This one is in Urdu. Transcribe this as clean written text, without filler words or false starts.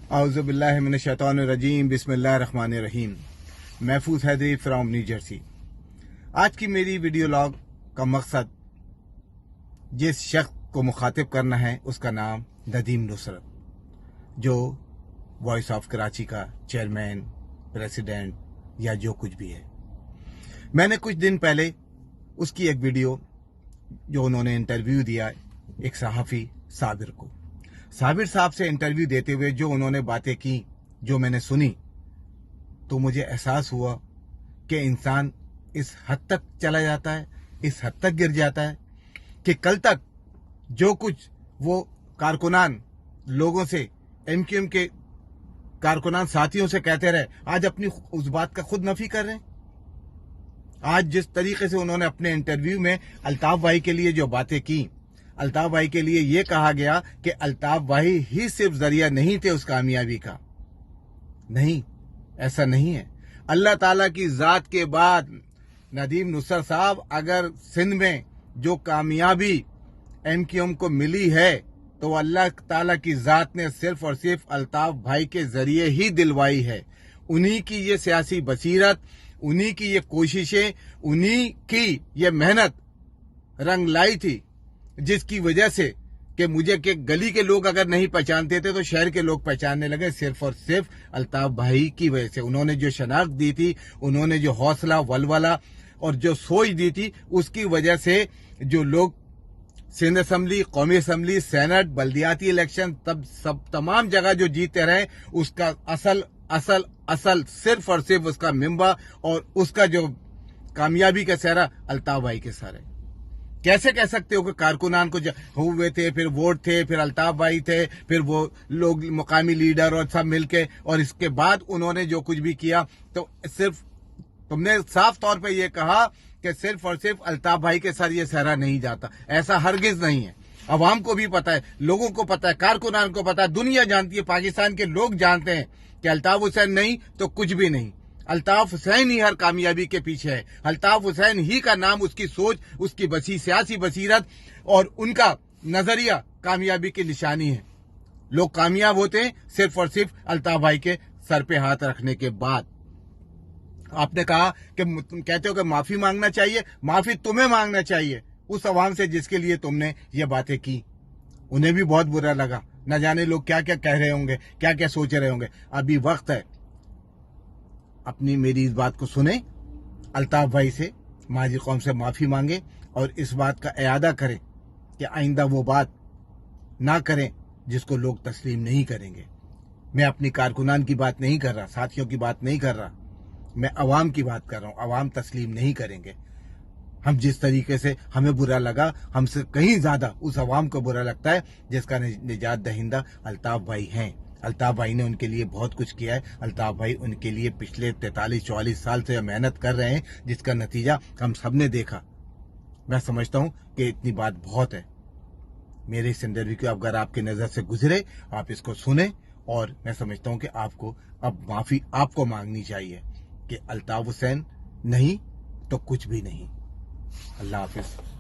اعوذ باللہ من الشیطان الرجیم بسم اللہ الرحمن الرحیم. محفوظ حیدری فرام نیو جرسی. آج کی میری ویڈیو لاگ کا مقصد جس شخص کو مخاطب کرنا ہے اس کا نام ندیم نصرت، جو وائس آف کراچی کا چیئرمین، پریزیڈنٹ یا جو کچھ بھی ہے. میں نے کچھ دن پہلے اس کی ایک ویڈیو جو انہوں نے انٹرویو دیا ایک صحافی صابر کو، صابر صاحب سے انٹرویو دیتے ہوئے جو انہوں نے باتیں کی، جو میں نے سنی، تو مجھے احساس ہوا کہ انسان اس حد تک چلا جاتا ہے، اس حد تک گر جاتا ہے کہ کل تک جو کچھ وہ کارکنان لوگوں سے، ایم کیو ایم کے کارکنان ساتھیوں سے کہتے رہے، آج اپنی اس بات کا خود نفی کر رہے ہیں. آج جس طریقے سے انہوں نے اپنے انٹرویو میں الطاف بھائی کے لیے جو باتیں کی، الطاف بھائی کے لیے یہ کہا گیا کہ الطاف بھائی ہی صرف ذریعہ نہیں تھے اس کامیابی کا. نہیں، ایسا نہیں ہے. اللہ تعالیٰ کی ذات کے بعد ندیم نصرت صاحب اگر سندھ میں جو کامیابی ایم کیو ایم کو ملی ہے تو اللہ تعالیٰ کی ذات نے صرف اور صرف الطاف بھائی کے ذریعے ہی دلوائی ہے. انہی کی یہ سیاسی بصیرت، انہی کی یہ کوششیں، انہی کی یہ محنت رنگ لائی تھی، جس کی وجہ سے کہ مجھے کہ گلی کے لوگ اگر نہیں پہچانتے تھے تو شہر کے لوگ پہچاننے لگے، صرف اور صرف الطاف بھائی کی وجہ سے. انہوں نے جو شناخت دی تھی، انہوں نے جو حوصلہ، ولولہ اور جو سوچ دی تھی، اس کی وجہ سے جو لوگ سندھ اسمبلی، قومی اسمبلی، سینٹ، بلدیاتی الیکشن تمام جگہ جو جیتے رہے، اس کا اصل صرف اور صرف اس کا ممبر اور اس کا جو کامیابی کا سہرا الطاف بھائی کے سارے. کیسے کہہ سکتے ہو کہ کارکنان کو ہوئے تھے، پھر ووٹ تھے، پھر الطاف بھائی تھے، پھر وہ لوگ مقامی لیڈر اور سب مل کے، اور اس کے بعد انہوں نے جو کچھ بھی کیا، تو صرف تم نے صاف طور پہ یہ کہا کہ صرف اور صرف الطاف بھائی کے ساتھ یہ سہرا نہیں جاتا. ایسا ہرگز نہیں ہے. عوام کو بھی پتا ہے، لوگوں کو پتا ہے، کارکنان کو پتا ہے، دنیا جانتی ہے، پاکستان کے لوگ جانتے ہیں کہ الطاف حسین نہیں تو کچھ بھی نہیں. الطاف حسین ہی ہر کامیابی کے پیچھے ہے. الطاف حسین ہی کا نام، اس کی سوچ، اس کی سیاسی بصیرت اور ان کا نظریہ کامیابی کی نشانی ہے. لوگ کامیاب ہوتے ہیں صرف اور صرف الطاف بھائی کے سر پہ ہاتھ رکھنے کے بعد. آپ نے کہا کہ تم کہتے ہو کہ معافی مانگنا چاہیے. معافی تمہیں مانگنا چاہیے اس عوام سے جس کے لیے تم نے یہ باتیں کی. انہیں بھی بہت برا لگا. نہ جانے لوگ کیا کیا کہہ رہے ہوں گے، کیا کیا سوچ رہے ہوں گے. ابھی وقت ہے، اپنی میری اس بات کو سنیں، الطاف بھائی سے، ماضی قوم سے معافی مانگیں اور اس بات کا اعادہ کریں کہ آئندہ وہ بات نہ کریں جس کو لوگ تسلیم نہیں کریں گے. میں اپنی کارکنان کی بات نہیں کر رہا، ساتھیوں کی بات نہیں کر رہا، میں عوام کی بات کر رہا ہوں. عوام تسلیم نہیں کریں گے. ہم جس طریقے سے ہمیں برا لگا، ہم سے کہیں زیادہ اس عوام کو برا لگتا ہے جس کا نجات دہندہ الطاف بھائی ہیں. الطاف بھائی نے ان کے لیے بہت کچھ کیا ہے. الطاف بھائی ان کے لیے پچھلے 43-44 سال سے محنت کر رہے ہیں، جس کا نتیجہ ہم سب نے دیکھا. میں سمجھتا ہوں کہ اتنی بات بہت ہے. میرے اس انٹرویو کو اگر آپ کی نظر سے گزرے، آپ اس کو سنیں، اور میں سمجھتا ہوں کہ آپ کو اب معافی آپ کو مانگنی چاہیے کہ الطاف حسین نہیں تو کچھ بھی نہیں. اللہ حافظ.